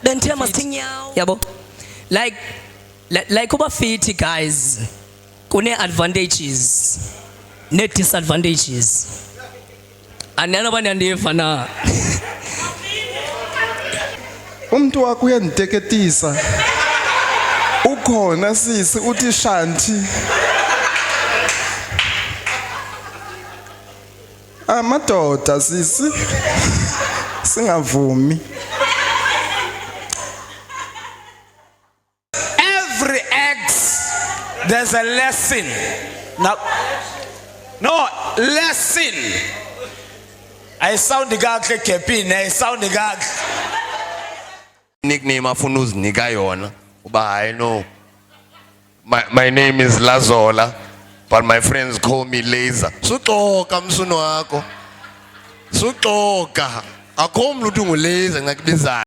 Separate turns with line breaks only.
Then tell us thing yabo. Like kuba fit guys. Kune advantages, ne disadvantages. Anana banyandiva na.
Umuntu wakho uyanditeketisa. Ukhona sisi uthi shanti. Amadoda sisi singavumi.
Every ex there's a lesson. No lesson. I sound the guy kepin, I sound the guy.
Nickname afuna uzinika yona uba I know my name is Lazola but my friends call me Laser. Suxoka msuno wakho. Suxoka. Akho umuntu ungu Laser ngakubiza.